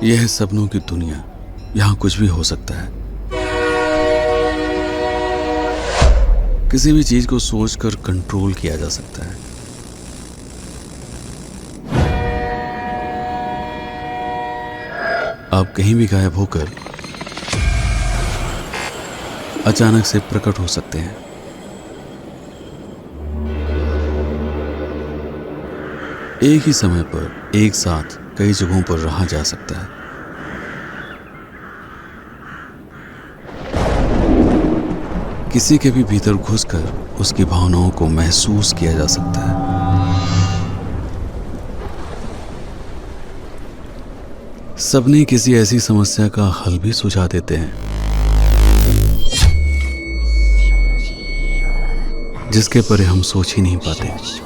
यह है सपनों की दुनिया। यहाँ कुछ भी हो सकता है। किसी भी चीज को सोचकर कंट्रोल किया जा सकता है। आप कहीं भी गायब होकर अचानक से प्रकट हो सकते हैं। एक ही समय पर एक साथ कई जगहों पर रहा जा सकता है। किसी के भी भीतर घुसकर उसकी भावनाओं को महसूस किया जा सकता है। सपने किसी ऐसी समस्या का हल भी सुझा देते हैं जिसके परे हम सोच ही नहीं पाते।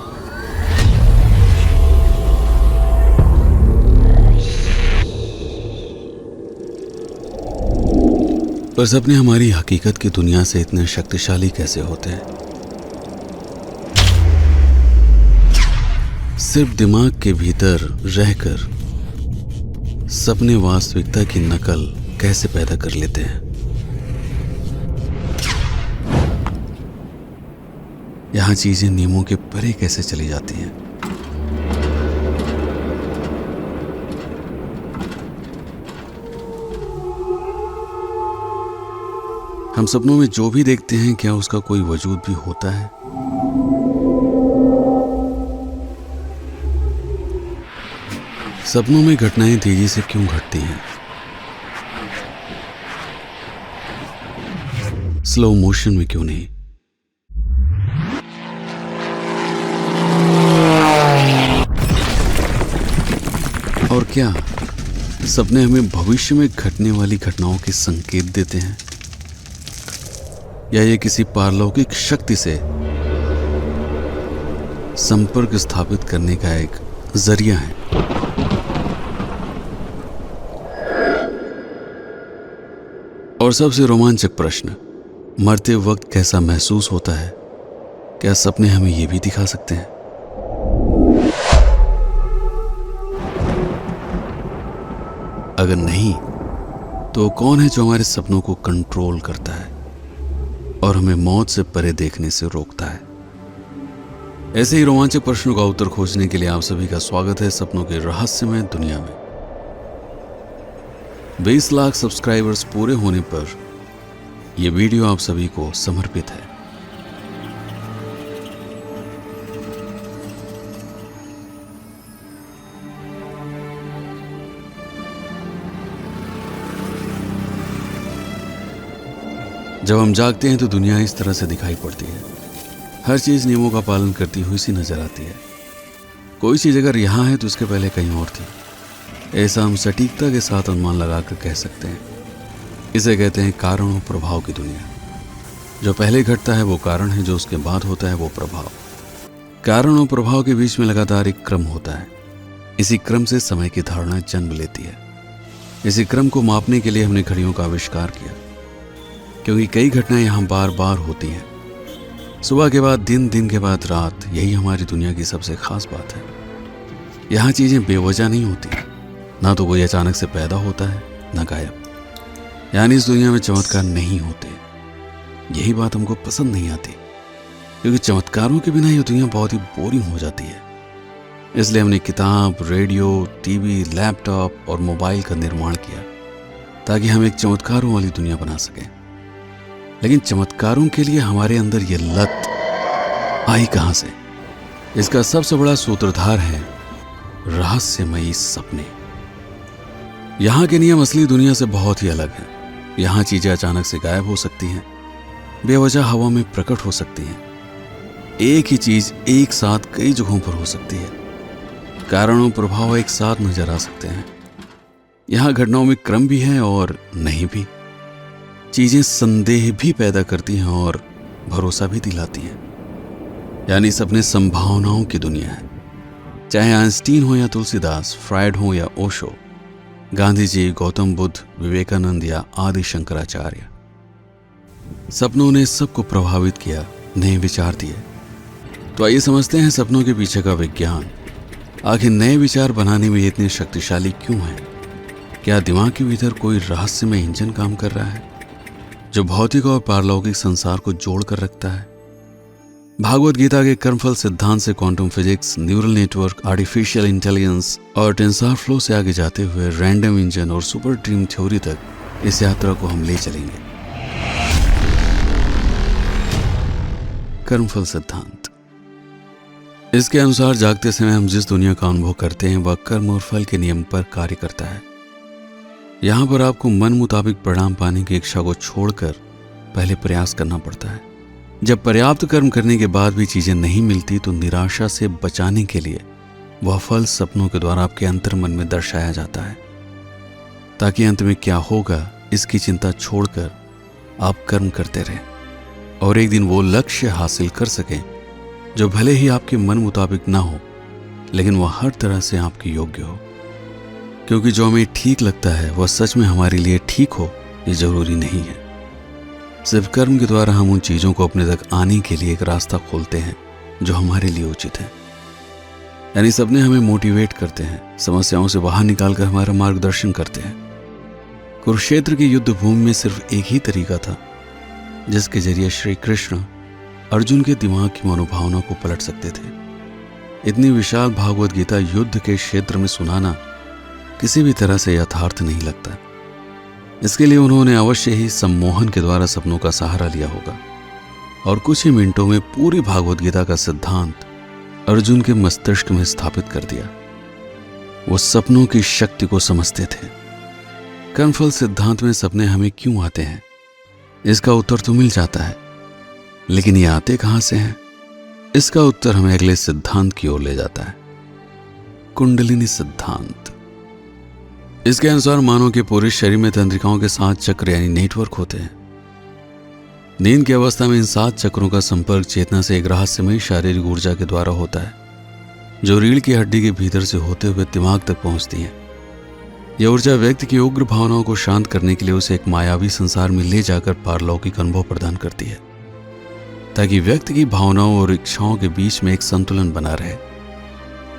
पर सपने हमारी हकीकत की दुनिया से इतने शक्तिशाली कैसे होते हैं? सिर्फ दिमाग के भीतर रहकर सपने वास्तविकता की नकल कैसे पैदा कर लेते हैं? यहां चीजें नियमों के परे कैसे चली जाती हैं? हम सपनों में जो भी देखते हैं, क्या उसका कोई वजूद भी होता है? सपनों में घटनाएं तेजी से क्यों घटती हैं? स्लो मोशन में क्यों नहीं? और क्या सपने हमें भविष्य में घटने वाली घटनाओं के संकेत देते हैं, या ये किसी पारलौकिक शक्ति से संपर्क स्थापित करने का एक जरिया है? और सबसे रोमांचक प्रश्न, मरते वक्त कैसा महसूस होता है? क्या सपने हमें यह भी दिखा सकते हैं? अगर नहीं, तो कौन है जो हमारे सपनों को कंट्रोल करता है और हमें मौत से परे देखने से रोकता है? ऐसे ही रोमांचक प्रश्नों का उत्तर खोजने के लिए आप सभी का स्वागत है सपनों के रहस्यमय दुनिया में। 20 लाख सब्सक्राइबर्स पूरे होने पर यह वीडियो आप सभी को समर्पित है। जब हम जागते हैं तो दुनिया इस तरह से दिखाई पड़ती है। हर चीज नियमों का पालन करती हुई सी नजर आती है। कोई चीज अगर यहां है तो उसके पहले कहीं और थी। ऐसा हम सटीकता के साथ अनुमान लगाकर कह सकते हैं। इसे कहते हैं कारण और प्रभाव की दुनिया। जो पहले घटता है वो कारण है, जो उसके बाद होता है वो प्रभाव। कारण और प्रभाव के बीच में लगातार एक क्रम होता है। इसी क्रम से समय की धारणा जन्म लेती है। इसी क्रम को मापने के लिए हमने घड़ियों का आविष्कार किया, क्योंकि कई घटनाएं यहां बार बार होती हैं। सुबह के बाद दिन, दिन के बाद रात, यही हमारी दुनिया की सबसे खास बात है। यहां चीजें बेवजह नहीं होती, ना तो कोई अचानक से पैदा होता है, ना गायब। यानी इस दुनिया में चमत्कार नहीं होते। यही बात हमको पसंद नहीं आती, क्योंकि चमत्कारों के बिना यह दुनिया बहुत ही बोरिंग हो जाती है। इसलिए हमने किताब, रेडियो, टीवी, लैपटॉप और मोबाइल का निर्माण किया, ताकि हम एक चमत्कारों वाली दुनिया बना सकें। लेकिन चमत्कारों के लिए हमारे अंदर ये लत आई कहां से? इसका सबसे बड़ा सूत्रधार है रहस्यमयी सपने। यहां के नियम असली दुनिया से बहुत ही अलग हैं। यहां चीजें अचानक से गायब हो सकती हैं, बेवजह हवा में प्रकट हो सकती हैं। एक ही चीज एक साथ कई जगहों पर हो सकती है। कारण और प्रभाव एक साथ नजर आ सकते हैं। यहां घटनाओं में क्रम भी है और नहीं भी। चीजें संदेह भी पैदा करती हैं और भरोसा भी दिलाती हैं। यानी सपने संभावनाओं की दुनिया है। चाहे आइंस्टीन हो या तुलसीदास, फ्रायड हो या ओशो, गांधी जी, गौतम बुद्ध, विवेकानंद या आदि शंकराचार्य, सपनों ने सबको प्रभावित किया, नए विचार दिए। तो आइए समझते हैं सपनों के पीछे का विज्ञान। आखिर नए विचार बनाने में ये इतने शक्तिशाली क्यों हैं? क्या दिमाग के भीतर कोई रहस्यमय इंजन काम कर रहा है जो भौतिक और पारलौकिक संसार को जोड़ कर रखता है? भागवत गीता के कर्मफल सिद्धांत से quantum physics, neural network, artificial intelligence और टेंसर फ्लो से आगे जाते हुए रैंडम इंजन और सुपर ड्रीम थ्योरी तक इस यात्रा को हम ले चलेंगे। कर्मफल सिद्धांत। इसके अनुसार जागते समय हम जिस दुनिया का अनुभव करते हैं वह कर्म और फल के नियम पर कार्य करता है। यहां पर आपको मन मुताबिक परिणाम पाने की इच्छा को छोड़कर पहले प्रयास करना पड़ता है। जब पर्याप्त कर्म करने के बाद भी चीजें नहीं मिलती तो निराशा से बचाने के लिए वह फल सपनों के द्वारा आपके अंतर्मन में दर्शाया जाता है, ताकि अंत में क्या होगा इसकी चिंता छोड़कर आप कर्म करते रहें और एक दिन वो लक्ष्य हासिल कर सकें जो भले ही आपके मन मुताबिक ना हो, लेकिन वह हर तरह से आपके योग्य हो। क्योंकि जो हमें ठीक लगता है वह सच में हमारे लिए ठीक हो ये जरूरी नहीं है। सिर्फ कर्म के द्वारा हम उन चीजों को अपने तक आने के लिए एक रास्ता खोलते हैं जो हमारे लिए उचित है। यानी सपने हमें मोटिवेट करते हैं, समस्याओं से बाहर निकालकर हमारा मार्गदर्शन करते हैं। कुरुक्षेत्र की युद्ध भूमि में सिर्फ एक ही तरीका था जिसके जरिए श्री कृष्ण अर्जुन के दिमाग की मनोभावना को पलट सकते थे। इतनी विशाल भागवत गीता युद्ध के क्षेत्र में सुनाना किसी भी तरह से यथार्थ नहीं लगता। इसके लिए उन्होंने अवश्य ही सम्मोहन के द्वारा सपनों का सहारा लिया होगा और कुछ ही मिनटों में पूरी भागवत गीता का सिद्धांत अर्जुन के मस्तिष्क में स्थापित कर दिया। वो सपनों की शक्ति को समझते थे। कर्मफल सिद्धांत में सपने हमें क्यों आते हैं इसका उत्तर तो मिल जाता है, लेकिन ये आते कहां से हैं इसका उत्तर हमें अगले सिद्धांत की ओर ले जाता है, कुंडलिनी सिद्धांत। इसके अनुसार मानव के पूरे शरीर में तंत्रिकाओं के 7 चक्र यानी नेटवर्क होते हैं। नींद की अवस्था में इन 7 चक्रों का संपर्क चेतना से एक रहस्यमय शारीरिक ऊर्जा के द्वारा होता है जो रीढ़ की हड्डी के भीतर से होते हुए दिमाग तक पहुंचती है। यह ऊर्जा व्यक्ति की उग्र भावनाओं को शांत करने के लिए उसे एक मायावी संसार में ले जाकर पारलौकिक अनुभव प्रदान करती है, ताकि व्यक्ति की भावनाओं और इच्छाओं के बीच में एक संतुलन बना रहे।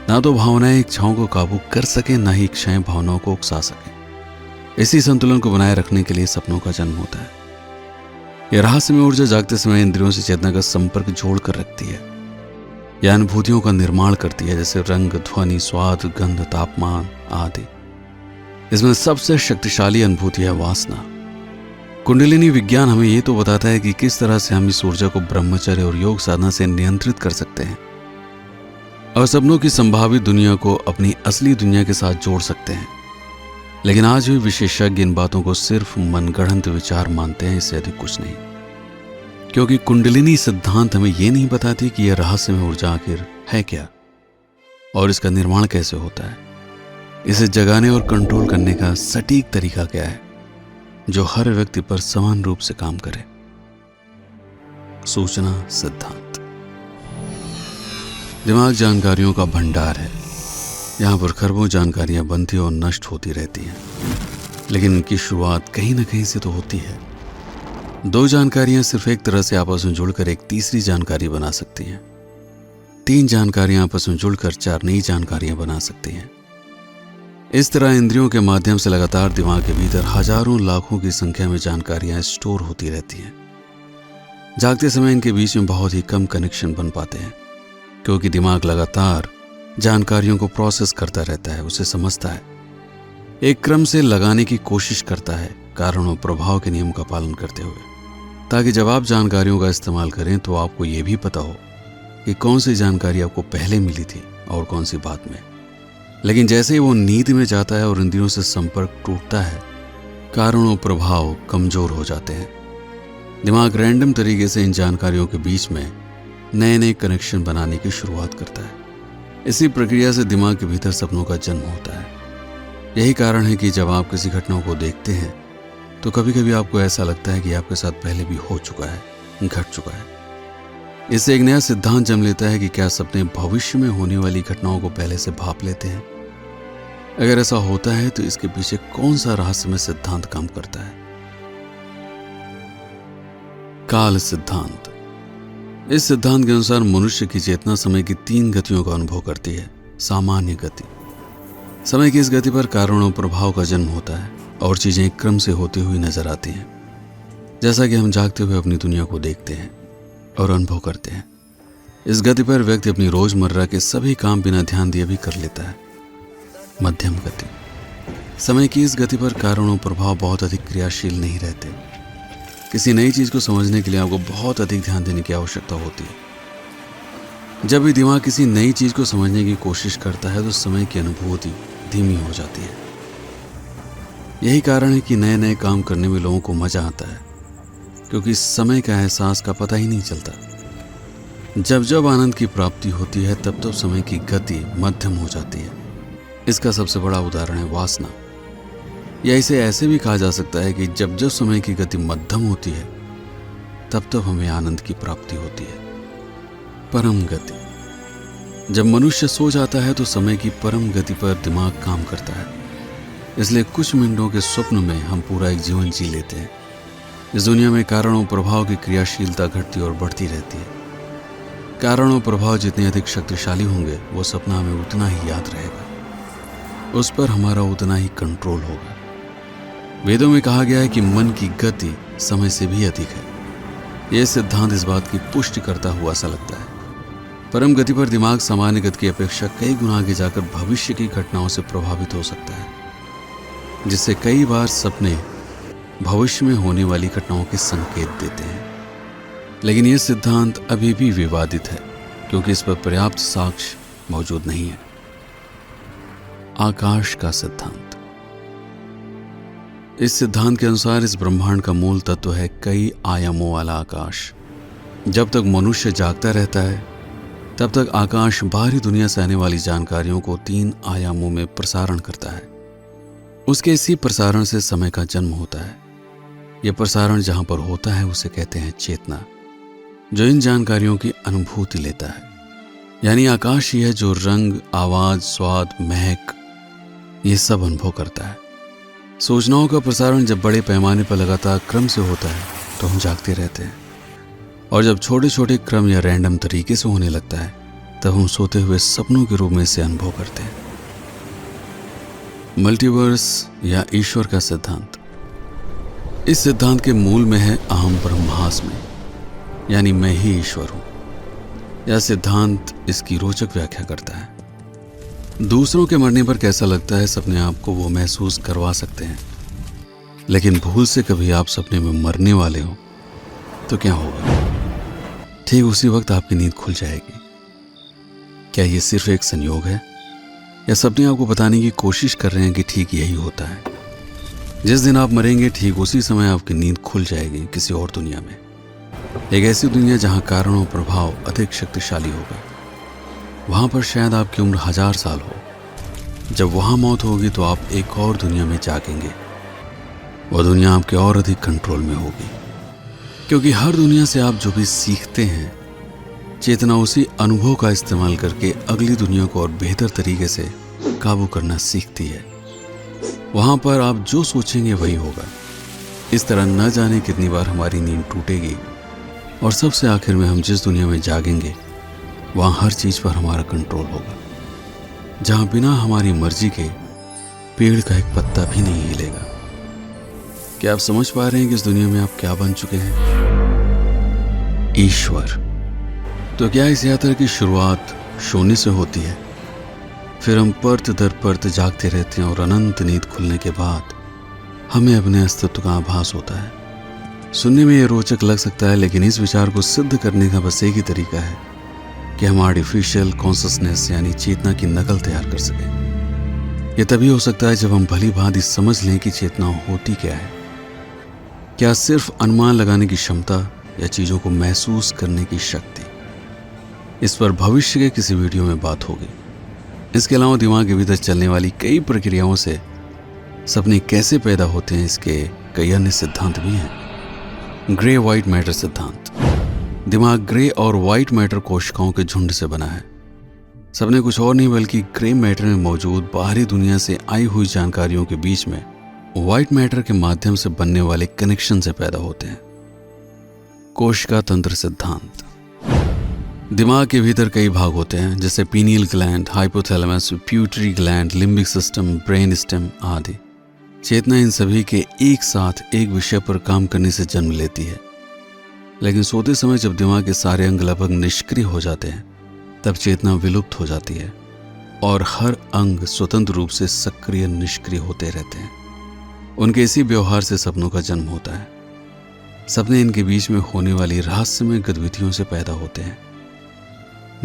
ना तो भावनाएं इच्छाओं को काबू कर सके, ना ही इच्छाएं भावनाओं को उकसा सके। इसी संतुलन को बनाए रखने के लिए सपनों का जन्म होता है। यह रहस्यमय ऊर्जा जागते समय इंद्रियों से चेतना का संपर्क जोड़ कर रखती है। यह अनुभूतियों का निर्माण करती है, जैसे रंग, ध्वनि, स्वाद, गंध, तापमान आदि। इसमें सबसे शक्तिशाली अनुभूति है वासना। कुंडलिनी विज्ञान हमें यह तो बताता है कि किस तरह से हम इस ऊर्जा को ब्रह्मचर्य और योग साधना से नियंत्रित कर सकते हैं और सपनों की संभावित दुनिया को अपनी असली दुनिया के साथ जोड़ सकते हैं। लेकिन आज भी विशेषज्ञ इन बातों को सिर्फ मनगढ़ंत विचार मानते हैं, इससे अधिक कुछ नहीं। क्योंकि कुंडलिनी सिद्धांत हमें यह नहीं बताती कि यह रहस्यमय ऊर्जा आखिर है क्या और इसका निर्माण कैसे होता है। इसे जगाने और कंट्रोल करने का सटीक तरीका क्या है जो हर व्यक्ति पर समान रूप से काम करे। सूचना सिद्धांत। दिमाग जानकारियों का भंडार है। यहाँ पर खरबों जानकारियां बनती और नष्ट होती रहती हैं, लेकिन इनकी शुरुआत कहीं ना कहीं से तो होती है। 2 जानकारियां सिर्फ एक तरह से आपस में जुड़कर एक तीसरी जानकारी बना सकती हैं। 3 जानकारियां आपस में जुड़कर 4 नई जानकारियां बना सकती हैं। इस तरह इंद्रियों के माध्यम से लगातार दिमाग के भीतर हजारों लाखों की संख्या में जानकारियां स्टोर होती रहती हैं। जागते समय इनके बीच में बहुत ही कम कनेक्शन बन पाते हैं, क्योंकि दिमाग लगातार जानकारियों को प्रोसेस करता रहता है, उसे समझता है, एक क्रम से लगाने की कोशिश करता है, कारण और प्रभाव के नियम का पालन करते हुए, ताकि जब आप जानकारियों का इस्तेमाल करें तो आपको यह भी पता हो कि कौन सी जानकारी आपको पहले मिली थी और कौन सी बाद में। लेकिन जैसे ही वो नींद में जाता है और इंद्रियों से संपर्क टूटता है, कारण और प्रभाव कमजोर हो जाते हैं। दिमाग रैंडम तरीके से इन जानकारियों के बीच में नए नए कनेक्शन बनाने की शुरुआत करता है। इसी प्रक्रिया से दिमाग के भीतर सपनों का जन्म होता है। यही कारण है कि जब आप किसी घटना को देखते हैं तो कभी कभी आपको ऐसा लगता है कि आपके साथ पहले भी हो चुका है, घट चुका है। इससे एक नया सिद्धांत जन्म लेता है कि क्या सपने भविष्य में होने वाली घटनाओं को पहले से भाप लेते हैं। अगर ऐसा होता है तो इसके पीछे कौन सा रहस्यमय सिद्धांत काम करता है। काल सिद्धांत। इस सिद्धांत के अनुसार मनुष्य की चेतना समय की 3 गतियों का अनुभव करती है। सामान्य गति, समय की इस गति पर कारण और प्रभाव का जन्म होता है और चीजें एक क्रम से होती हुई नजर आती हैं, जैसा कि हम जागते हुए अपनी दुनिया को देखते हैं और अनुभव करते हैं। इस गति पर व्यक्ति अपनी रोजमर्रा के सभी काम बिना ध्यान दिए भी कर लेता है। मध्यम गति। समय की इस गति पर कारण और प्रभाव बहुत अधिक क्रियाशील नहीं रहते। किसी नई चीज को समझने के लिए आपको बहुत अधिक ध्यान देने की आवश्यकता होती है। जब भी दिमाग किसी नई चीज को समझने की कोशिश करता है तो समय की अनुभूति धीमी हो जाती है। यही कारण है कि नए नए काम करने में लोगों को मजा आता है, क्योंकि समय का एहसास का पता ही नहीं चलता। जब जब आनंद की प्राप्ति होती है तब तब समय की गति मध्यम हो जाती है। इसका सबसे बड़ा उदाहरण है वासना, या इसे ऐसे भी कहा जा सकता है कि जब जब समय की गति मध्यम होती है तब तब हमें आनंद की प्राप्ति होती है। परम गति। जब मनुष्य सो जाता है तो समय की परम गति पर दिमाग काम करता है, इसलिए कुछ मिनटों के स्वप्न में हम पूरा एक जीवन जी लेते हैं। इस दुनिया में कारण और प्रभाव की क्रियाशीलता घटती और बढ़ती रहती है। कारण और प्रभाव जितने अधिक शक्तिशाली होंगे वो सपना हमें उतना ही याद रहेगा, उस पर हमारा उतना ही कंट्रोल होगा। वेदों में कहा गया है कि मन की गति समय से भी अधिक है। यह सिद्धांत इस बात की पुष्टि करता हुआ सा लगता है। परम गति पर दिमाग सामान्य गति की अपेक्षा कई गुना आगे जाकर भविष्य की घटनाओं से प्रभावित हो सकता है, जिससे कई बार सपने भविष्य में होने वाली घटनाओं के संकेत देते हैं। लेकिन यह सिद्धांत अभी भी विवादित है, क्योंकि इस पर पर्याप्त साक्ष्य मौजूद नहीं है। आकाश का सिद्धांत। इस सिद्धांत के अनुसार इस ब्रह्मांड का मूल तत्व है कई आयामों वाला आकाश। जब तक मनुष्य जागता रहता है तब तक आकाश बाहरी दुनिया से आने वाली जानकारियों को 3 आयामों में प्रसारण करता है। उसके इसी प्रसारण से समय का जन्म होता है। यह प्रसारण जहां पर होता है उसे कहते हैं चेतना, जो इन जानकारियों की अनुभूति लेता है। यानी आकाश ही है जो रंग, आवाज, स्वाद, महक ये सब अनुभव करता है। सूचनाओं का प्रसारण जब बड़े पैमाने पर लगातार क्रम से होता है तो हम जागते रहते हैं, और जब छोटे छोटे क्रम या रैंडम तरीके से होने लगता है तब हम सोते हुए सपनों के रूप में इसे अनुभव करते हैं। मल्टीवर्स या ईश्वर का सिद्धांत। इस सिद्धांत के मूल में है अहम ब्रह्मास्मि, यानी मैं ही ईश्वर हूं। यह सिद्धांत इसकी रोचक व्याख्या करता है। दूसरों के मरने पर कैसा लगता है सपने आपको वो महसूस करवा सकते हैं, लेकिन भूल से कभी आप सपने में मरने वाले हो तो क्या होगा? ठीक उसी वक्त आपकी नींद खुल जाएगी। क्या ये सिर्फ एक संयोग है, या सपने आपको बताने की कोशिश कर रहे हैं कि ठीक यही होता है? जिस दिन आप मरेंगे ठीक उसी समय आपकी नींद खुल जाएगी किसी और दुनिया में, एक ऐसी दुनिया जहां कारण और प्रभाव अधिक शक्तिशाली होगा। वहां पर शायद आपकी उम्र 1000 साल हो। जब वहां मौत होगी तो आप एक और दुनिया में जागेंगे। वह दुनिया आपके और अधिक कंट्रोल में होगी, क्योंकि हर दुनिया से आप जो भी सीखते हैं, चेतना उसी अनुभव का इस्तेमाल करके अगली दुनिया को और बेहतर तरीके से काबू करना सीखती है। वहां पर आप जो सोचेंगे वही होगा। इस तरह न जाने कितनी बार हमारी नींद टूटेगी और सबसे आखिर में हम जिस दुनिया में जागेंगे वहां हर चीज पर हमारा कंट्रोल होगा, जहां बिना हमारी मर्जी के पेड़ का एक पत्ता भी नहीं हिलेगा। क्या आप समझ पा रहे हैं कि इस दुनिया में आप क्या बन चुके हैं? ईश्वर। तो क्या इस यात्रा की शुरुआत शून्य से होती है, फिर हम परत दर परत जागते रहते हैं और अनंत नींद खुलने के बाद हमें अपने अस्तित्व का आभास होता है। सुनने में यह रोचक लग सकता है, लेकिन इस विचार को सिद्ध करने का बस एक ही तरीका है कि हम आर्टिफिशियल कॉन्शसनेस यानी चेतना की नकल तैयार कर सकें। यह तभी हो सकता है जब हम भली भांति समझ लें कि चेतना होती क्या है। क्या सिर्फ अनुमान लगाने की क्षमता या चीजों को महसूस करने की शक्ति? इस पर भविष्य के किसी वीडियो में बात होगी। इसके अलावा दिमाग के भीतर चलने वाली कई प्रक्रियाओं से सपने कैसे पैदा होते हैं, इसके कई अन्य सिद्धांत भी हैं। ग्रे व्हाइट मैटर सिद्धांत। दिमाग ग्रे और व्हाइट मैटर कोशिकाओं के झुंड से बना है। सपने कुछ और नहीं बल्कि ग्रे मैटर में मौजूद बाहरी दुनिया से आई हुई जानकारियों के बीच में व्हाइट मैटर के माध्यम से बनने वाले कनेक्शन से पैदा होते हैं। कोशिका तंत्र सिद्धांत। दिमाग के भीतर कई भाग होते हैं, जैसे pineal gland, hypothalamus, pituitary gland, limbic system, brain stem आदि। चेतना इन सभी के एक साथ एक विषय पर काम करने से जन्म लेती है। लेकिन सोते समय जब दिमाग के सारे अंग लगभग निष्क्रिय हो जाते हैं, तब चेतना विलुप्त हो जाती है और हर अंग स्वतंत्र रूप से सक्रिय निष्क्रिय होते रहते हैं। उनके इसी व्यवहार से सपनों का जन्म होता है। सपने इनके बीच में होने वाली रहस्यमय गतिविधियों से पैदा होते हैं।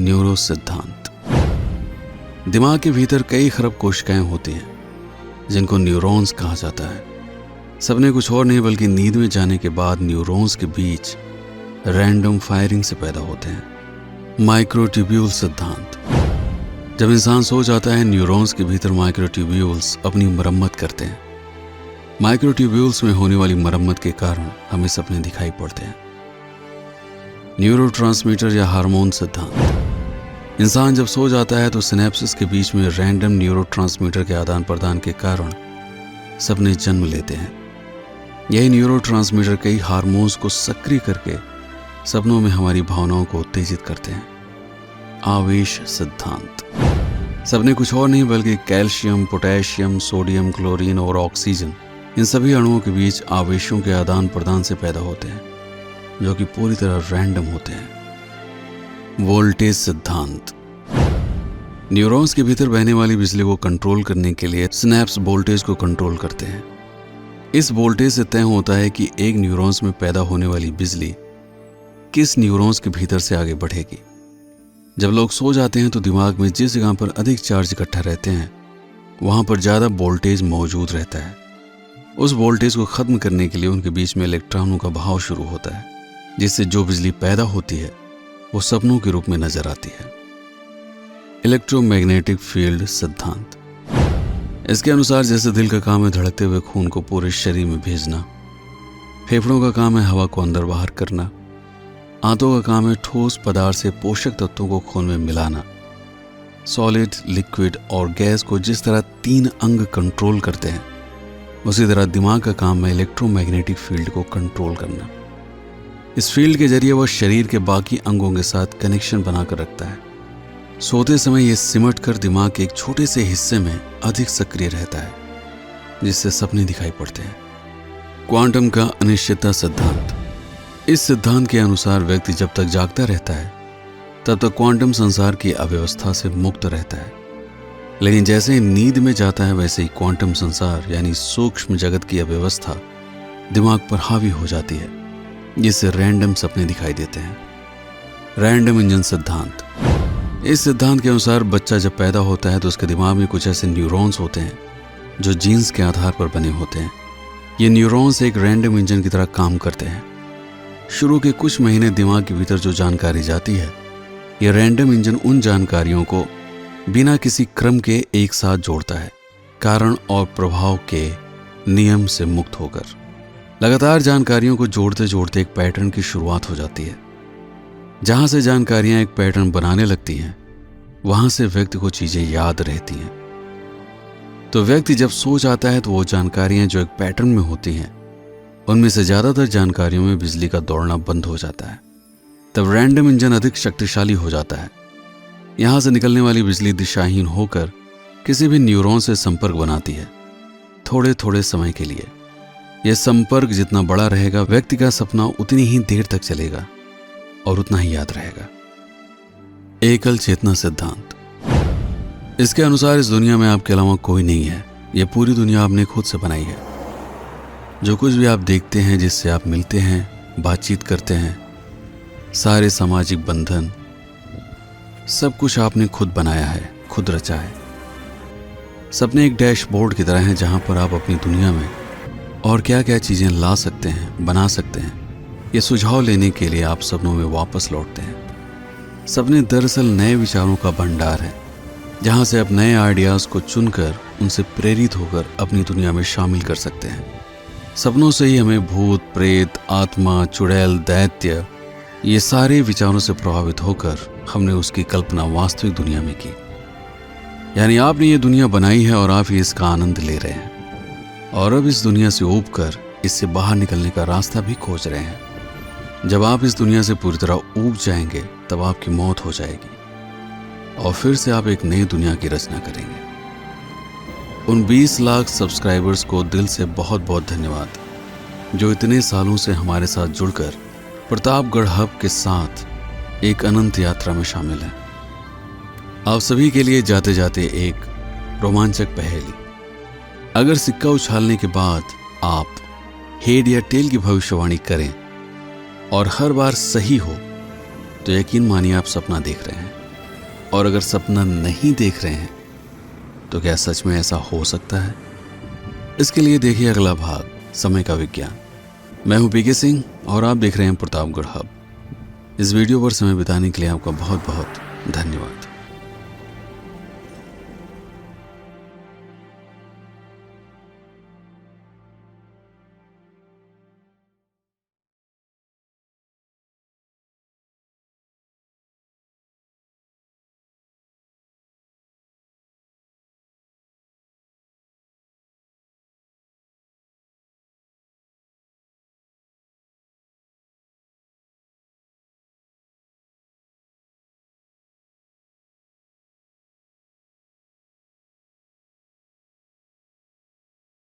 न्यूरो सिद्धांत। दिमाग के भीतर कई खरब कोशिकाएं होती हैं, जिनको न्यूरॉन्स कहा जाता है। सपने कुछ और नहीं बल्कि नींद में जाने के बाद न्यूरॉन्स के बीच रैंडम फायरिंग से पैदा होते हैं। माइक्रोट्यूब्यूल सिद्धांत। जब इंसान सो जाता है, न्यूरॉन्स के भीतर माइक्रोट्यूब्यूल्स अपनी मरम्मत करते हैं। माइक्रोट्यूब्यूल्स में होने वाली मरम्मत के कारण हमें सपने दिखाई पड़ते हैं। न्यूरोट्रांसमीटर या हार्मोन सिद्धांत। इंसान जब सो जाता है तो सिनेप्सिस के बीच में रैंडम न्यूरोट्रांसमीटर के आदान प्रदान के कारण सपने जन्म लेते हैं। यही न्यूरोट्रांसमीटर कई हार्मोन्स को सक्रिय करके सपनों में हमारी भावनाओं को उत्तेजित करते हैं। आवेश सिद्धांत। सपने कुछ और नहीं बल्कि कैल्शियम, पोटेशियम, सोडियम, क्लोरीन और ऑक्सीजन, इन सभी अणुओं के बीच आवेशों के आदान प्रदान से पैदा होते हैं, जो कि पूरी तरह रैंडम होते हैं। वोल्टेज सिद्धांत। न्यूरॉन्स के भीतर बहने वाली बिजली को कंट्रोल करने के लिए सिनेप्स वोल्टेज को कंट्रोल करते हैं। इस वोल्टेज से तय होता है कि एक न्यूरॉन्स में पैदा होने वाली बिजली किस न्यूरॉन्स के भीतर से आगे बढ़ेगी। जब लोग सो जाते हैं तो दिमाग में जिस जगह पर अधिक चार्ज इकट्ठा रहते हैं, वहां पर ज्यादा वोल्टेज मौजूद रहता है। उस वोल्टेज को खत्म करने के लिए उनके बीच में इलेक्ट्रॉनों का बहाव शुरू होता है, जिससे जो बिजली पैदा होती है वो सपनों के रूप में नजर आती है। इलेक्ट्रोमैग्नेटिक फील्ड सिद्धांत। इसके अनुसार जैसे दिल का काम है धड़कते हुए खून को पूरे शरीर में भेजना, फेफड़ों का काम है हवा को अंदर बाहर करना, आंतों का काम है ठोस पदार्थ से पोषक तत्वों को खून में मिलाना, सॉलिड, लिक्विड और गैस को जिस तरह 3 अंग कंट्रोल करते हैं, उसी तरह दिमाग का काम है इलेक्ट्रोमैग्नेटिक फील्ड को कंट्रोल करना। इस फील्ड के जरिए वह शरीर के बाकी अंगों के साथ कनेक्शन बनाकर रखता है। सोते समय यह सिमट कर दिमाग के एक छोटे से हिस्से में अधिक सक्रिय रहता है, जिससे सपने दिखाई पड़ते हैं। क्वांटम का अनिश्चितता सिद्धांत। इस सिद्धांत के अनुसार व्यक्ति जब तक जागता रहता है तब तक क्वांटम संसार की अव्यवस्था से मुक्त रहता है, लेकिन जैसे ही नींद में जाता है वैसे ही क्वांटम संसार यानी सूक्ष्म जगत की अव्यवस्था दिमाग पर हावी हो जाती है, जिससे रैंडम सपने दिखाई देते हैं। रैंडम इंजन सिद्धांत। इस सिद्धांत के अनुसार बच्चा जब पैदा होता है तो उसके दिमाग में कुछ ऐसे न्यूरॉन्स होते हैं जो जीन्स के आधार पर बने होते हैं। ये न्यूरॉन्स एक रैंडम इंजन की तरह काम करते हैं। शुरू के कुछ महीने दिमाग के भीतर जो जानकारी जाती है, ये रैंडम इंजन उन जानकारियों को बिना किसी क्रम के एक साथ जोड़ता है, कारण और प्रभाव के नियम से मुक्त होकर। लगातार जानकारियों को जोड़ते जोड़ते एक पैटर्न की शुरुआत हो जाती है। जहां से जानकारियां एक पैटर्न बनाने लगती हैं, वहां से व्यक्ति को चीजें याद रहती हैं। तो व्यक्ति जब सो जाता है तो वो जानकारियां जो एक पैटर्न में होती हैं, उनमें से ज्यादातर जानकारियों में बिजली का दौड़ना बंद हो जाता है। तब रैंडम इंजन अधिक शक्तिशाली हो जाता है। यहां से निकलने वाली बिजली दिशाहीन होकर किसी भी न्यूरॉन से संपर्क बनाती है, थोड़े थोड़े समय के लिए। यह संपर्क जितना बड़ा रहेगा, व्यक्ति का सपना उतनी ही देर तक चलेगा और उतना ही याद रहेगा। एकल चेतना सिद्धांत। इसके अनुसार इस दुनिया में आपके अलावा कोई नहीं है। यह पूरी दुनिया आपने खुद से बनाई है। जो कुछ भी आप देखते हैं, जिससे आप मिलते हैं, बातचीत करते हैं, सारे सामाजिक बंधन, सब कुछ आपने खुद बनाया है, खुद रचा है। सपने एक डैशबोर्ड की तरह हैं, जहां पर आप अपनी दुनिया में और क्या क्या चीजें ला सकते हैं, बना सकते हैं। ये सुझाव लेने के लिए आप सपनों में वापस लौटते हैं। सपने दरअसल नए विचारों का भंडार है, जहां से आप नए आइडियाज को चुनकर उनसे प्रेरित होकर अपनी दुनिया में शामिल कर सकते हैं। सपनों से ही हमें भूत, प्रेत, आत्मा, चुड़ैल, दैत्य, ये सारे विचारों से प्रभावित होकर हमने उसकी कल्पना वास्तविक दुनिया में की। यानी आपने ये दुनिया बनाई है और आप ही इसका आनंद ले रहे हैं, और अब इस दुनिया से ऊबकर इससे बाहर निकलने का रास्ता भी खोज रहे हैं। जब आप इस दुनिया से पूरी तरह ऊब जाएंगे तब आपकी मौत हो जाएगी और फिर से आप एक नई दुनिया की रचना करेंगे। उन 20 लाख सब्सक्राइबर्स को दिल से बहुत बहुत धन्यवाद जो इतने सालों से हमारे साथ जुड़कर प्रतापगढ़ हब के साथ एक अनंत यात्रा में शामिल हैं। आप सभी के लिए जाते जाते एक रोमांचक पहेली। अगर सिक्का उछालने के बाद आप हेड या टेल की भविष्यवाणी करें और हर बार सही हो तो यकीन मानिए आप सपना देख रहे हैं, और अगर सपना नहीं देख रहे हैं तो क्या सच में ऐसा हो सकता है? इसके लिए देखिए अगला भाग, समय का विज्ञान। मैं हूं पीके सिंह और आप देख रहे हैं प्रतापगढ़ हब। इस वीडियो पर समय बिताने के लिए आपका बहुत बहुत धन्यवाद।